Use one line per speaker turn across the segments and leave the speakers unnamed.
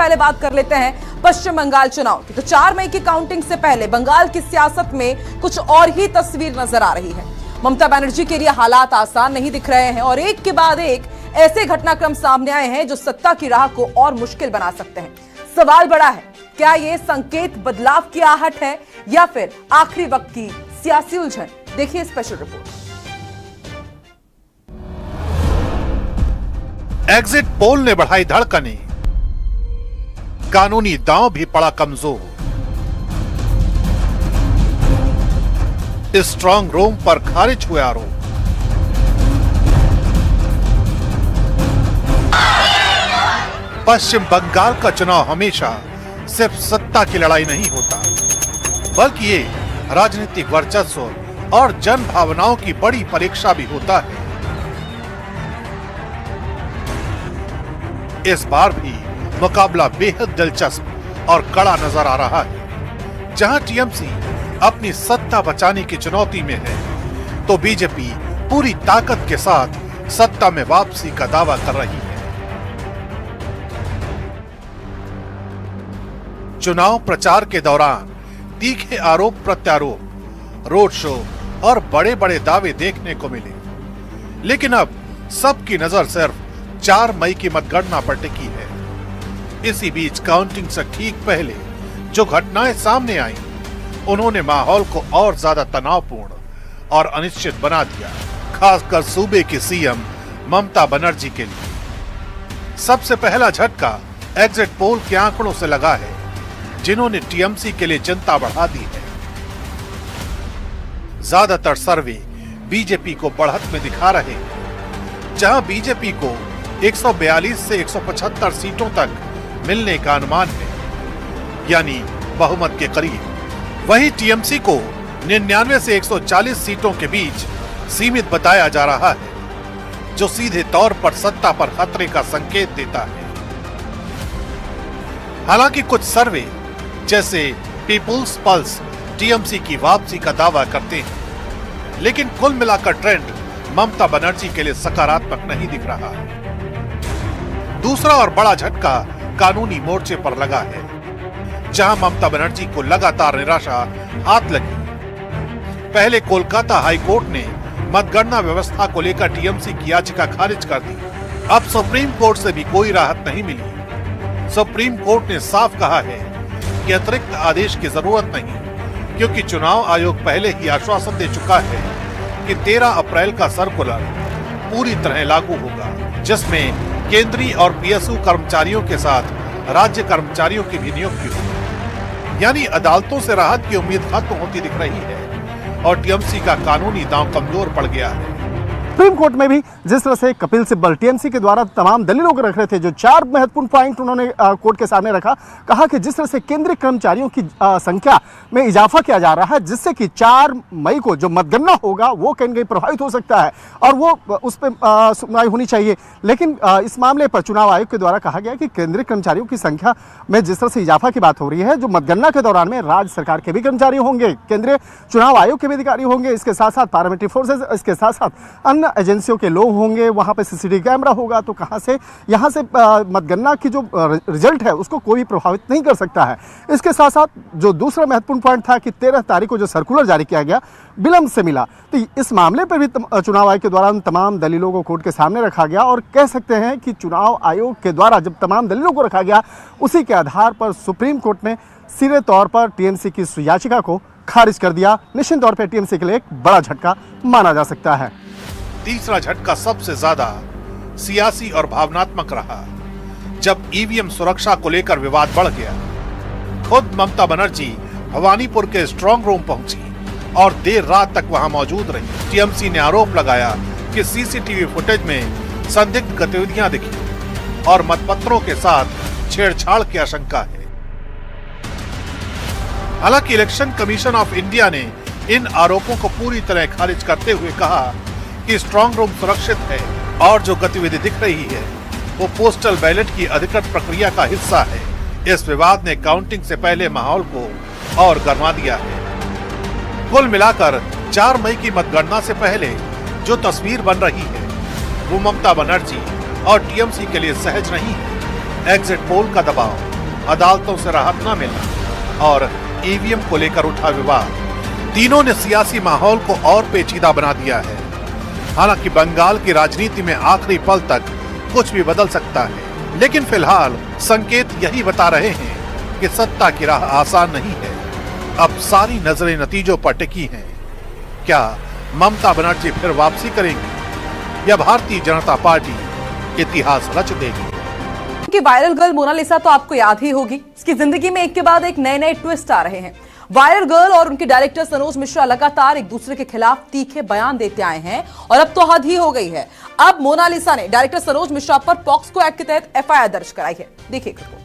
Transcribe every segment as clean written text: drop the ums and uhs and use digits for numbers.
पहले बात कर लेते हैं पश्चिम बंगाल चुनाव की। तो 4 मई की काउंटिंग से पहले बंगाल की सियासत में कुछ और ही तस्वीर नजर आ रही है। ममता बनर्जी के लिए हालात आसान नहीं दिख रहे हैं और एक के बाद एक ऐसे घटनाक्रम सामने आए हैं जो सत्ता की राह को और मुश्किल बना सकते हैं। सवाल बड़ा है, क्या ये संकेत बदलाव की आहट है या फिर आखिरी वक्त की सियासी उलझन? देखिए स्पेशल रिपोर्ट।
एग्जिट पोल ने बढ़ाई धड़कनें, कानूनी दांव भी पड़ा कमजोर। स्ट्रांग रूम पर खारिज हुए आरोप। पश्चिम बंगाल का चुनाव हमेशा सिर्फ सत्ता की लड़ाई नहीं होता, बल्कि ये राजनीतिक वर्चस्व और जन भावनाओं की बड़ी परीक्षा भी होता है। इस बार भी मुकाबला बेहद दिलचस्प और कड़ा नजर आ रहा है। जहां टीएमसी अपनी सत्ता बचाने की चुनौती में है, तो बीजेपी पूरी ताकत के साथ सत्ता में वापसी का दावा कर रही है। चुनाव प्रचार के दौरान तीखे आरोप प्रत्यारोप, रोड शो और बड़े बड़े दावे देखने को मिले, लेकिन अब सबकी नजर सिर्फ 4 मई की मतगणना पर टिकी है। इसी बीच काउंटिंग से ठीक पहले जो घटनाएं सामने आई, उन्होंने माहौल को और ज्यादा तनावपूर्ण और अनिश्चित बना दिया, खासकर सूबे की सीएम ममता बनर्जी के लिए। सबसे पहला झटका एग्जिट पोल के आंकड़ों से लगा है, जिन्होंने टीएमसी के लिए चिंता बढ़ा दी है। ज्यादातर सर्वे बीजेपी को बढ़त में दिखा रहे हैं। जहां बीजेपी को 142 से 175 सीटों तक मिलने का अनुमान है, यानी बहुमत के करीब, वहीं टीएमसी को 99 से 140 सीटों के बीच सीमित बताया जा रहा है, जो सीधे तौर पर सत्ता पर खतरे का संकेत देता है। हालांकि कुछ सर्वे जैसे पीपुल्स पल्स टीएमसी की वापसी का दावा करते हैं, लेकिन कुल मिलाकर ट्रेंड ममता बनर्जी के लिए सकारात्मक नहीं दिख रहा है। दूसरा और बड़ा झटका कानूनी मोर्चे पर लगा है, जहां ममता बनर्जी को लगातार निराशा हाथ लगी। पहले कोलकाता हाई कोर्ट ने मतगणना व्यवस्था को लेकर टीएमसी की याचिका खारिज कर दी। अब सुप्रीम कोर्ट से भी कोई राहत नहीं मिली। सुप्रीम कोर्ट ने साफ कहा है कि अतिरिक्त आदेश की जरूरत नहीं, क्योंकि चुनाव आयोग पहले ही आश्वासन दे चुका है कि 13 अप्रैल का सर्कुलर पूरी तरह लागू होगा, जिसमें केंद्रीय और पीएसयू कर्मचारियों के साथ राज्य कर्मचारियों की भी नियुक्ति होगी। यानी अदालतों से राहत की उम्मीद खत्म होती दिख रही है और टीएमसी का कानूनी दांव कमजोर पड़ गया है।
सुप्रीम कोर्ट में भी जिस तरह से कपिल सिब्बल टीएमसी के द्वारा तमाम दलीलों को रख रहे थे, जो 4 महत्वपूर्ण पॉइंट उन्होंने कोर्ट के सामने रखा, कहा कि जिस तरह से केंद्रीय कर्मचारियों की संख्या में इजाफा किया जा रहा है, जिससे कि 4 मई को जो मतगणना होगा वो कहीं कहीं प्रभावित हो सकता है और वो उस पर सुनवाई होनी चाहिए। लेकिन इस मामले पर चुनाव आयोग के द्वारा कहा गया कि केंद्रीय कर्मचारियों की संख्या में जिस तरह से इजाफा की बात हो रही है, जो मतगणना के दौरान में राज्य सरकार के भी कर्मचारी होंगे, केंद्रीय चुनाव आयोग के भी अधिकारी होंगे, इसके साथ साथ पार्लियामेंट्री फोर्सेज, इसके साथ साथ अन्य एजेंसियों के लोग होंगे, वहां पे सीसीटीवी कैमरा होगा, तो कहां से यहां से मतगणना की जो रिजल्ट है उसको कोई प्रभावित नहीं कर सकता है। इसके साथ साथ जो दूसरा महत्वपूर्ण पॉइंट था कि 13 तारीख को जो सर्कुलर जारी किया गया विलंब से मिला, तो इस मामले पर भी चुनाव आयोग के द्वारा तमाम दलीलों को कोर्ट के सामने रखा गया और कह सकते हैं कि चुनाव आयोग के द्वारा जब तमाम दलीलों को रखा गया, उसी के आधार पर सुप्रीम कोर्ट ने सीधे तौर पर टीएमसी की याचिका को खारिज कर दिया। निश्चित तौर पर टीएमसी के लिए एक बड़ा झटका माना जा सकता है।
तीसरा झटका सबसे ज्यादा सियासी और भावनात्मक रहा, जब ईवीएम सुरक्षा को लेकर विवाद बढ़ गया। खुद ममता बनर्जी भवानीपुर के स्ट्रांग रूम पहुंची और देर रात तक वहां मौजूद रही। टीएमसी ने आरोप लगाया कि सीसीटीवी फुटेज में संदिग्ध गतिविधियां दिखी और मतपत्रों के साथ छेड़छाड़ की आशंका है। हालांकि इलेक्शन कमीशन ऑफ इंडिया ने इन आरोपों को पूरी तरह खारिज करते हुए कहा कि स्ट्रांग रूम सुरक्षित है और जो गतिविधि दिख रही है वो पोस्टल बैलेट की अधिकृत प्रक्रिया का हिस्सा है। इस विवाद ने काउंटिंग से पहले माहौल को और गरमा दिया है। कुल मिलाकर 4 मई की मतगणना से पहले जो तस्वीर बन रही है वो ममता बनर्जी और टीएमसी के लिए सहज नहीं है। एग्जिट पोल का दबाव, अदालतों से राहत न मिलना और ईवीएम को लेकर उठा विवाद, तीनों ने सियासी माहौल को और पेचीदा बना दिया है। हालांकि बंगाल की राजनीति में आखिरी पल तक कुछ भी बदल सकता है, लेकिन फिलहाल संकेत यही बता रहे हैं कि सत्ता की राह आसान नहीं है। अब सारी नजरें नतीजों पर टिकी हैं। क्या ममता बनर्जी फिर वापसी करेंगी या भारतीय जनता पार्टी इतिहास रच देगी?
कि वायरल गर्ल मोनालिसा तो आपको याद ही होगी। इसकी जिंदगी में एक के बाद एक नए नए ट्विस्ट आ रहे हैं। वायरल गर्ल और उनके डायरेक्टर सनोज मिश्रा लगातार एक दूसरे के खिलाफ तीखे बयान देते आए हैं और अब तो हद ही हो गई है। अब मोनालिसा ने डायरेक्टर सनोज मिश्रा पर पॉक्सो एक्ट के तहत एफआईआर दर्ज कराई है। देखिए रिपोर्ट।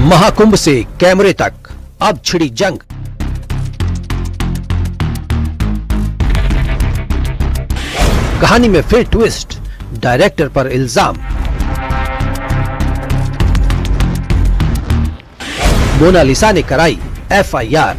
महाकुंभ से कैमरे तक अब छिड़ी जंग। कहानी में फिर ट्विस्ट, डायरेक्टर पर इल्जाम। मोनालिसा ने कराई एफआईआर।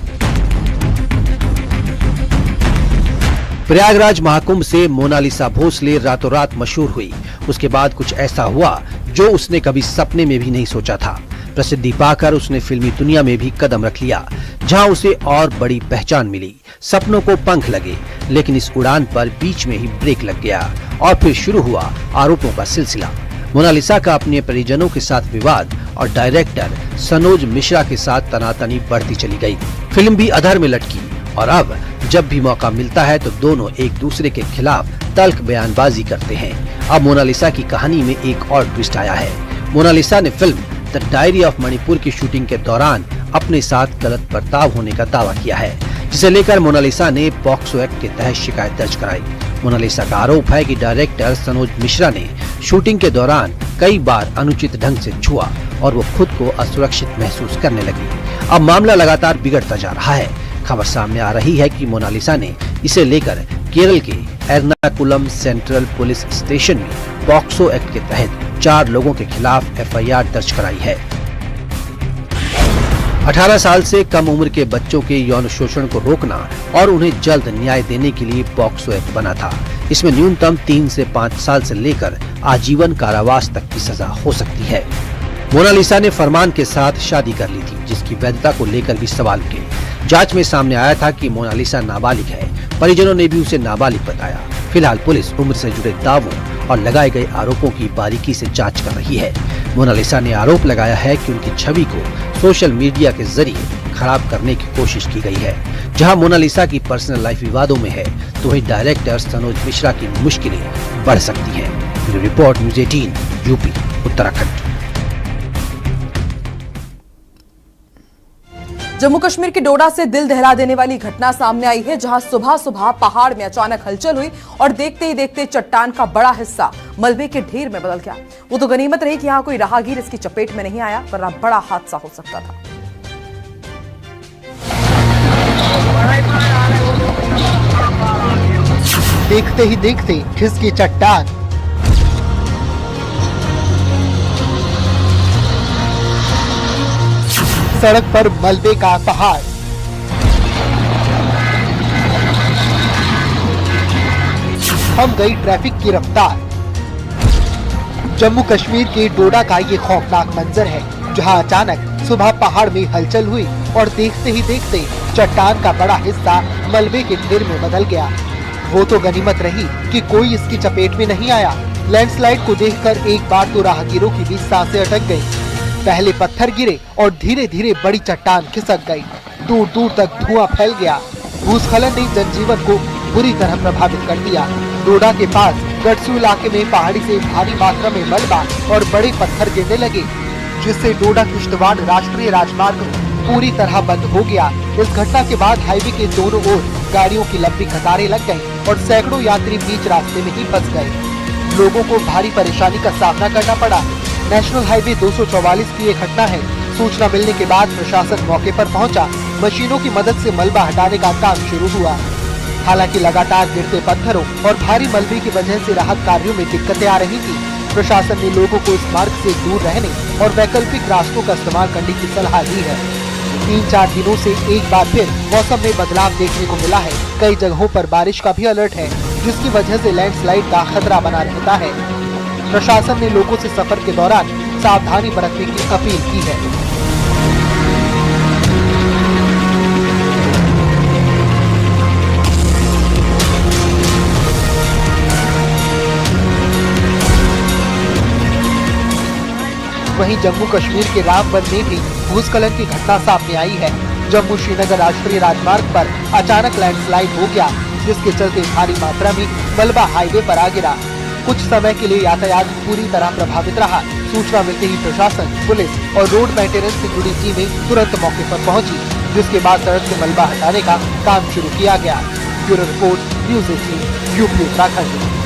प्रयागराज महाकुंभ से मोनालिसा भोसले रातों रात मशहूर हुई। उसके बाद कुछ ऐसा हुआ जो उसने कभी सपने में भी नहीं सोचा था। प्रसिद्धि पाकर उसने फिल्मी दुनिया में भी कदम रख लिया, जहां उसे और बड़ी पहचान मिली। सपनों को पंख लगे, लेकिन इस उड़ान पर बीच में ही ब्रेक लग गया और फिर शुरू हुआ आरोपों का सिलसिला। मोनालिसा का अपने परिजनों के साथ विवाद और डायरेक्टर सनोज मिश्रा के साथ तनातनी बढ़ती चली गई। फिल्म भी अधर में लटकी और अब जब भी मौका मिलता है तो दोनों एक दूसरे के खिलाफ तल्ख बयानबाजी करते हैं। अब मोनालिसा की कहानी में एक और ट्विस्ट आया है। मोनालिसा ने film the diary of Manipur की शूटिंग के दौरान अपने साथ गलत बर्ताव होने का दावा किया है, जिसे लेकर मोनालिसा ने पॉक्सो एक्ट के तहत शिकायत दर्ज कराई। मोनालिसा का आरोप है कि डायरेक्टर सनोज मिश्रा ने शूटिंग के दौरान कई बार अनुचित ढंग से छुआ और वो खुद को असुरक्षित महसूस करने लगी। अब मामला लगातार बिगड़ता जा रहा है। खबर सामने आ रही है कि मोनालिसा ने इसे लेकर केरल के एर्नाकुलम सेंट्रल पुलिस स्टेशन में पॉक्सो एक्ट के तहत 4 लोगों के खिलाफ एफआईआर दर्ज कराई है। 18 साल से कम उम्र के बच्चों के यौन शोषण को रोकना और उन्हें जल्द न्याय देने के लिए पॉक्सो एक्ट बना था। इसमें न्यूनतम 3 से 5 साल से लेकर आजीवन कारावास तक की सजा हो सकती है। मोनालिसा ने फरमान के साथ शादी कर ली थी, जिसकी वैधता को लेकर भी सवाल उठे। जांच में सामने आया था कि मोनालिसा नाबालिग है। परिजनों ने भी उसे नाबालिग बताया। फिलहाल पुलिस उम्र से जुड़े दावों और लगाए गए आरोपों की बारीकी से जांच कर रही है। मोनालिसा ने आरोप लगाया है कि उनकी छवि को सोशल मीडिया के जरिए खराब करने की कोशिश की गई है। जहां मोनालिसा की पर्सनल लाइफ विवादों में है, तो वहीं डायरेक्टर सनोज मिश्रा की मुश्किलें बढ़ सकती हैं। Report news 18 UP Uttarakhand.
Jammu Kashmir के डोडा से दिल दहला देने वाली घटना सामने आई है, जहां सुबह सुबह पहाड़ में अचानक हलचल हुई और देखते ही देखते चट्टान का बड़ा हिस्सा मलबे के ढेर में बदल गया। वो तो गनीमत रही कि यहां कोई राहगीर इसकी चपेट में नहीं आया, वरना बड़ा हादसा हो सकता था।
देखते ही देखते खिसकी चट्टान, सड़क पर मलबे का पहाड़, थम गई ट्रैफिक की रफ्तार। जम्मू कश्मीर के डोडा का ये खौफनाक मंजर है, जहां अचानक सुबह पहाड़ में हलचल हुई और देखते ही देखते चट्टान का बड़ा हिस्सा मलबे के ढेर में बदल गया। वो तो गनीमत रही कि कोई इसकी चपेट में नहीं आया। लैंडस्लाइड को देखकर एक बार तो राहगीरों की भी सांसें अटक गयी। पहले पत्थर गिरे और धीरे धीरे बड़ी चट्टान खिसक गई। दूर दूर तक धुआं फैल गया। भूस्खलन ने जनजीवन को बुरी तरह प्रभावित कर दिया। डोडा के पास गटसू इलाके में पहाड़ी से भारी मात्रा में मलबा और बड़े पत्थर गिरने लगे, जिससे डोडा किश्तवाड़ राष्ट्रीय राजमार्ग पूरी तरह बंद हो गया। इस घटना के बाद हाईवे के दोनों ओर गाड़ियों की लंबी कतारें लग गयी और सैकड़ों यात्री बीच रास्ते में ही फंस गए। लोगों को भारी परेशानी का सामना करना पड़ा। नेशनल हाईवे 244 की ये घटना है। सूचना मिलने के बाद प्रशासन मौके पर पहुंचा। मशीनों की मदद से मलबा हटाने का काम शुरू हुआ। हालांकि लगातार गिरते पत्थरों और भारी मलबे की वजह से राहत कार्यों में दिक्कतें आ रही थी। प्रशासन ने लोगों को इस मार्ग से दूर रहने और वैकल्पिक रास्तों का इस्तेमाल करने की सलाह दी है। 3-4 दिनों से एक बार फिर मौसम में बदलाव देखने को मिला है। कई जगहों पर बारिश का भी अलर्ट है, जिसकी वजह से लैंडस्लाइड का खतरा बना रहता है। प्रशासन ने लोगों से सफर के दौरान सावधानी बरतने की अपील की है। वहीं जम्मू कश्मीर के रामबन में भी भूस्खलन की घटना सामने आई है। जम्मू श्रीनगर राष्ट्रीय राजमार्ग पर अचानक लैंडस्लाइड हो गया, जिसके चलते भारी मात्रा में मलबा हाईवे पर आ गिरा। कुछ समय के लिए यातायात पूरी तरह प्रभावित रहा। सूचना मिलते ही प्रशासन, पुलिस और रोड मेंटेनेंस से जुड़ी टीमें तुरंत मौके पर पहुंची, जिसके बाद सड़क से मलबा हटाने का काम शुरू किया गया। Bureau report, news 18, UP Uttarakhand.